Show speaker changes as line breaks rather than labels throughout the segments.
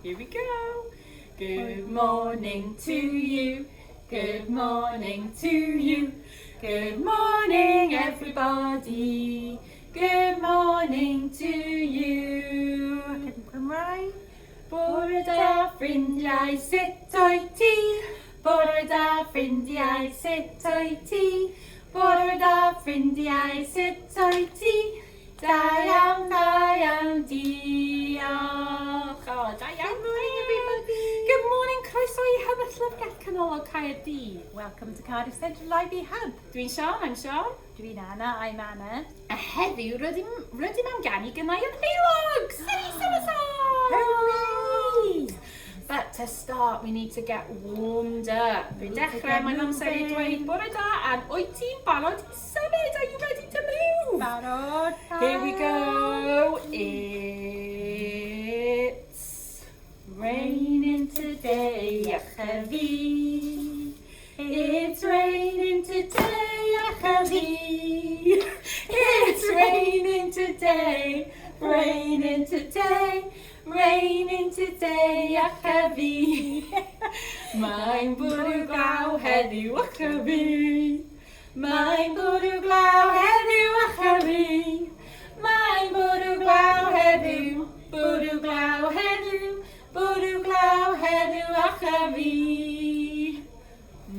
Here we go. Good morning to you. Good morning to you. Good morning, everybody. Good morning to you.
Cymraeg.
Bore da ffrindiau, sut wyt ti? Bore da ffrindiau, sut wyt ti? Bore da ffrindiau, sut wyt ti? Da iawn, diolch. Oh, da iawn.
Good morning, everybody.
Good morning, croeso I Hybys Llyfrgell Canolog Caerdydd.
Welcome to Cardiff Central Library Hub.
Dwi'n Sian, I'm Sian.
Dwi'n Anna, I'm Anna.
A heddiw rydym am ganu gynnau yn heulog.
Hooray!
But to start, we need to get warmed up. Dwi'n dechrau, mae'n amser I dweud bore da, and wyt ti'n barod I symud? Are you ready to move?
Barod.
Here we go. It's raining today, achafi. It's raining today, achafi. It's raining today, raining today. Raining today, achafi. Mae'n bwrw glaw heddiw, achafi. Mae'n bwrw glaw heddiw, achafi. Mae'n bwrw glaw heddiw, bwrw glaw heddiw, bwrw glaw heddiw, achafi.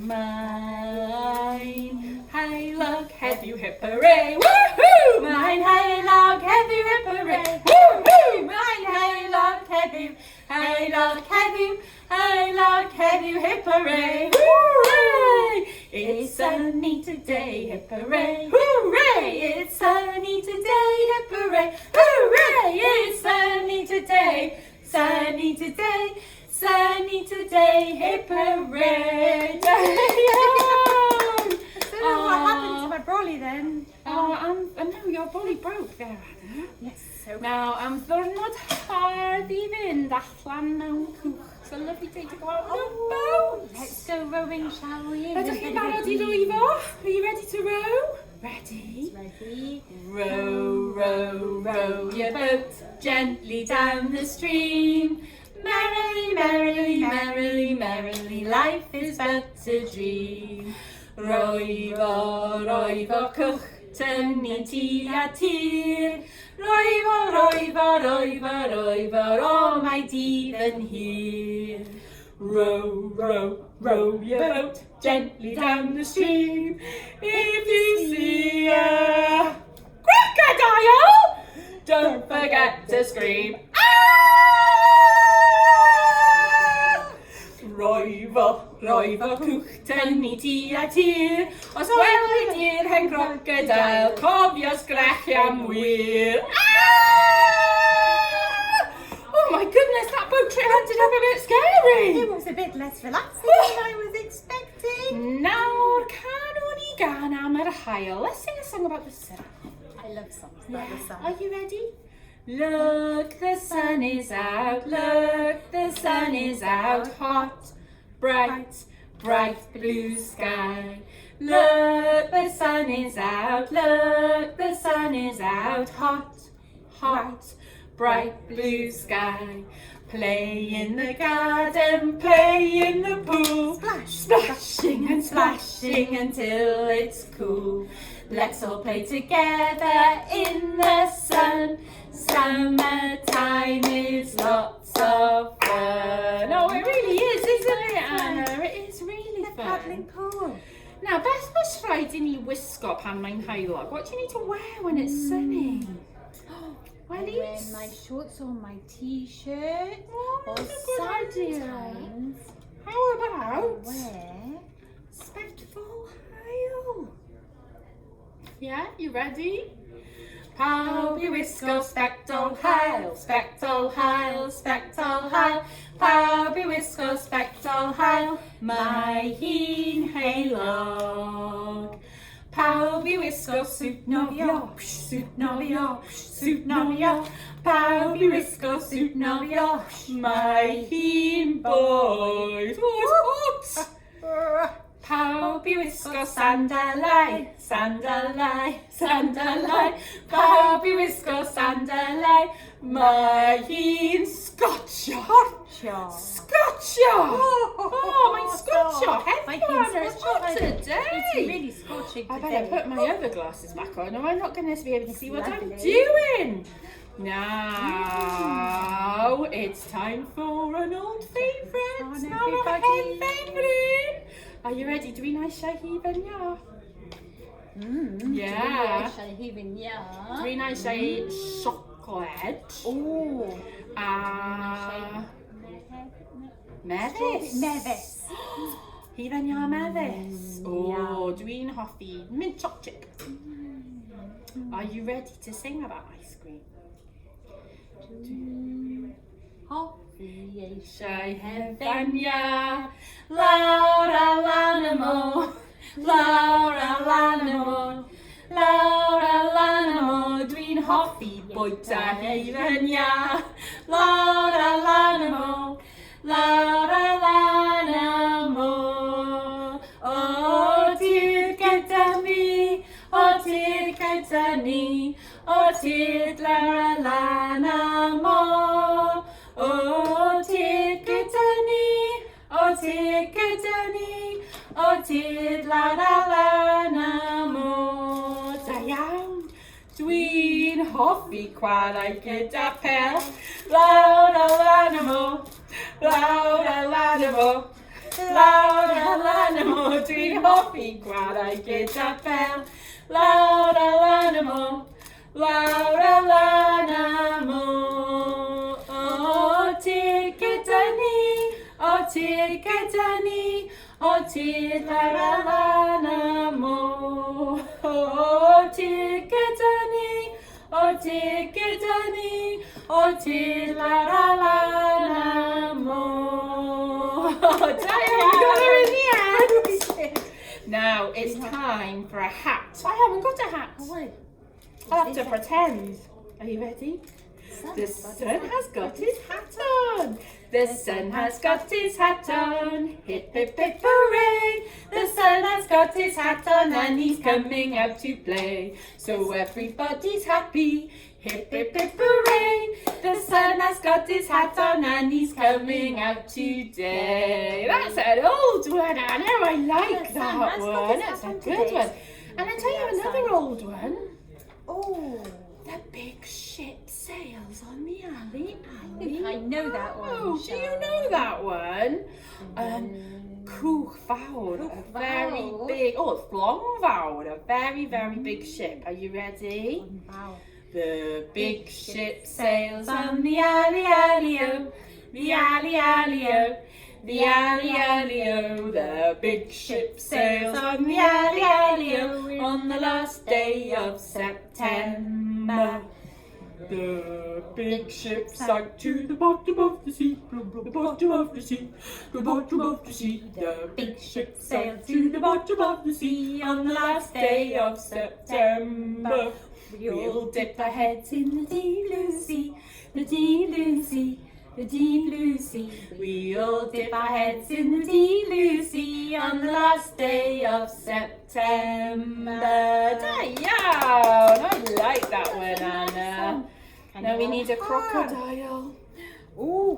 Mae'n heulog heddiw, hip hooray, woohoo! Mae'n heulog heddiw, hip hooray, woohoo! Mae'n heulog heddiw, heulog heddiw, heulog heddiw, hip hooray, hooray! It's sunny today, hip hooray, hooray! It's sunny today, hip hooray, hooray! It's sunny today, sunny today, sunny today, hip hooray!
What happened to my brolly then?
No, your brolly broke there, Anna.
Yes, so
Now, am ddwrnod hard I fynd allan mewn cwch. It's a lovely day to go out on a boat.
let's go rowing, shall we?
Ydych chi'n barod I rwyfo? Are you ready to row? Ready?
Ready?
Row, row, row your boat gently down the stream. Merrily, merrily, merrily, merrily, life is but a dream. Rwyfo, rwyfo cwch, tynnu ti a tir. Rwyfo, rwyfo, rwyfo, rwyfo, o mae dydd yn hir. Row, row, row your boat gently down the stream. If you see a crocodile, don't forget to scream. Rwyfo, rwyfo cwch, tynnu ti a tir. Os welwyd i'r hen crocodile, cofio sgrechi am wir. Oh my goodness, that boat trip ended up a bit scary.
It was a bit less relaxing than I was expecting.
Nawr, canwn I gan am yr haul. Let's sing a song about the sun.
I love songs about the sun.
Are you ready? Look, the sun is out, look, the sun is out, hot, bright, bright blue sky. Look, the sun is out, look, the sun is out, hot, hot, bright blue sky. Play in the garden, play in the pool,
Splash,
splashing and splashing until it's cool. Let's all play together in the sun. Summertime is lots of fun. Oh, it really is, isn't it, Anna? It is really
The
fun.
paddling pool.
Now, beth oes rhaid I ni wisgo pan mae'n heulog? What do you need to wear when it's sunny?
I wear my shorts or my t-shirt or
that's a good idea.
sometimes
How about
wear
sbectol heul? Yeah, you ready? Pawb I wisgo sbectol heul, sbectol heul, sbectol heul. Pawb I wisgo sbectol heul, mae hi'n heulog. Pawb I wisgo swt nofio, swt nofio, swt nofio. Pawb I wisgo swt nofio, mae hi'n boeth. Oh, it's hot! Pawb I wisgo sandalau, sandalau, sandalau. Pawb I wisgo sandalau, mae hi'n Scotch hot.
Scotcher.
Scotcher! Oh, mae'n scotcher!
My
Hefyd,
kids are
what's hot
Scottish.
today?
It's really scorching
I
today.
better put my other glasses back on, or I'm not going to be able to see what I'm
lovely.
doing. Now, it's time for an old favourite.
Come on,
Now a
everybody.
hen favourite. Are you ready? Dwi'n eisiau hufen ia. Yeah. Dwi'n eisiau siocled.
Oh.
A mefus.
Mefus.
Hufen ia mefus. Oh, dwi'n hoffi mint chocolate. Are you ready to sing about ice cream?
Hoffi
Eisiau hefen ia, lawr a lan y môr, lawr a lan y môr, lawr a lan y môr. Dwi'n hoffi bwyta hefen ia, lawr a lan y môr, lawr a lan y môr. O tir gyda fi, o tir gyda ni, o tir lawr a lan y môr. O tir gyda ni, o tir gyda ni, o tir lawr a lan y môr. Da iawn! Dwi'n hoffi chwarae gyda pel, lawr a lan y môr, lawr a lan y môr, lawr a lan y môr. Dwi'n hoffi chwarae gyda pel, lawr a lan y môr, lawr a lan y môr. O tir gyda ni, o tir gyda ni, o tir lawr a lan y môr. O tir gyda ni, o tir gyda ni, o tir lawr a lan y môr. Da iawn, we got her in the end. Now it's time for a hat. I haven't got a hat. I'll have to pretend. Are you ready? The sun has got his hat on. The sun has got his hat on. Hip hip hip hooray. The sun has got his hat on and he's coming out to play. So everybody's happy. Hip hip hip hooray. The sun has got his hat on and he's coming out today. That's an old one, Anna. I like that one. That's a good one. And I'll tell you another old one.
Oh.
The big ship sails on the alley.
I know that one.
Oh, do you know that one? Cwch fawr, a very big, llawn fawr, a very, very big ship. Are you ready?
Wow.
The big ship sails on the alley, alley-o, the alley, alley-o, the alley, alley-o. The big ship sails on the alley, alley-o, on the last day of September. The big ship sank to the bottom of the sea, the bottom of the sea, the bottom of the sea. The big ship sailed to the bottom of the sea on the last day of September. We'll dip our heads in the deep blue sea, the deep blue sea, the deep blue sea. We'll dip our heads in the deep blue sea on the last day of September. Da iawn! I like that one, Anna. Now we need a crocodile.
Ooh.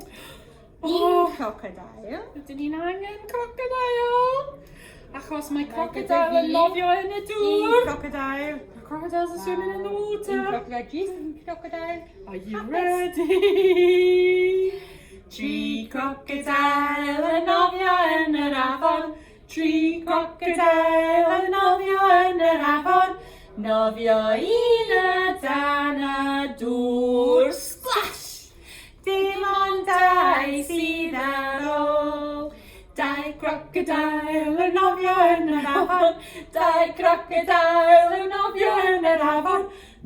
Un crocodile.
Dyn ni'n angen crocodile. Achos mae crocodile yn nofio yn y dŵr.
Un crocodile.
The crocodiles are swimming in the water.
Un crocodile. Just un crocodile.
Are you ready? Tri crocodile yn nofio yn yr afon. Tri crocodile yn nofio yn yr afon. Nofio un y dan y dŵr. Splash! Dim ond dau sydd ar ôl. Dau crocodile yn nofio yn yr afon. Dau crocodile yn nofio yn yr afon.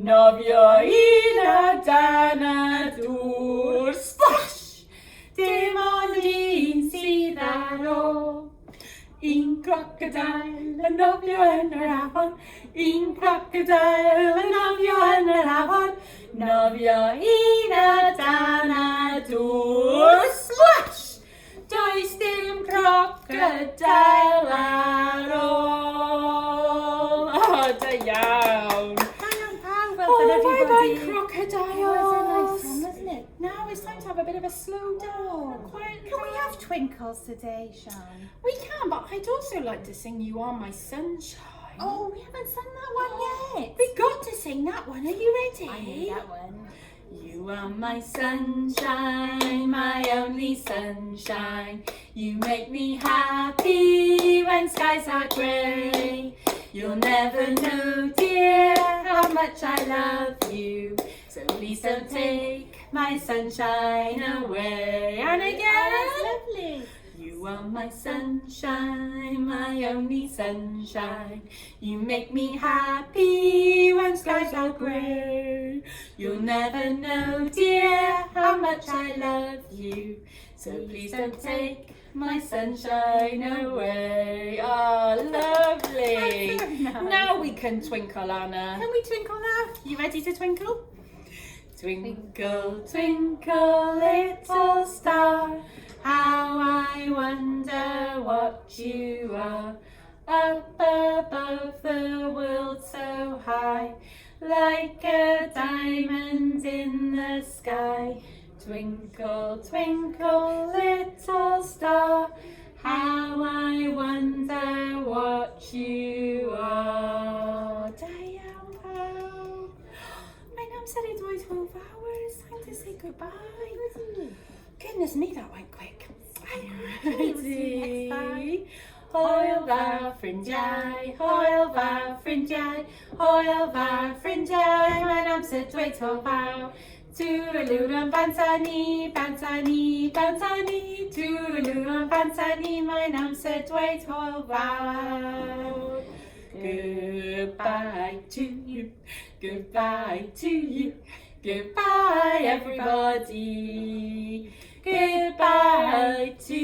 Nofio un y dan y dŵr. Splash! Dim ond un sydd ar ôl. Un crocodile yn nofio yn yr afon. Un crocodile yn nofio yn yr afon. Nofio un y dan y dŵr. Splash! Does dim crocodile ar ôl. Oh, da iawn.
Hang on, pal.
Oh,
Well done, everybody.
bye-bye, crocodiles.
That was a nice one, wasn't it?
Now it's time to have a bit of a slow down, quietly.
Can we have twinkles today, Sian?
We can, but I'd also like to sing You Are My Sunshine.
Oh, we haven't sung that one yet.
We got to sing that one. Are you ready?
I know that one.
You are my sunshine, my only sunshine. You make me happy when skies are grey. You'll never know, dear, how much I love you. So please don't take my sunshine away. And again.
Oh, that's lovely.
You are my sunshine, my only sunshine. You make me happy when skies are grey. You'll never know, dear, how much I love you. So please don't take my sunshine away. Oh, lovely.
That's so nice.
Now we can twinkle, Anna.
Can we twinkle now?
You ready to twinkle? Twinkle, twinkle, little star, how I wonder what you are. Up above the world so high, like a diamond in the sky. Twinkle, twinkle, little star, how I wonder what you are. Said it was 12 hours. Time to say goodbye. Goodness me, that went quick. Ready? Hwyl fawr ffrindiau, hwyl fawr ffrindiau, hwyl fawr ffrindiau, mae'n amser dweud hwyl fawr. Twrylwr yn bant a ni, bant a ni, bant a ni, twrylwr yn bant a ni, mae'n amser dweud hwyl fawr. Goodbye to you, goodbye to you, goodbye everybody, goodbye to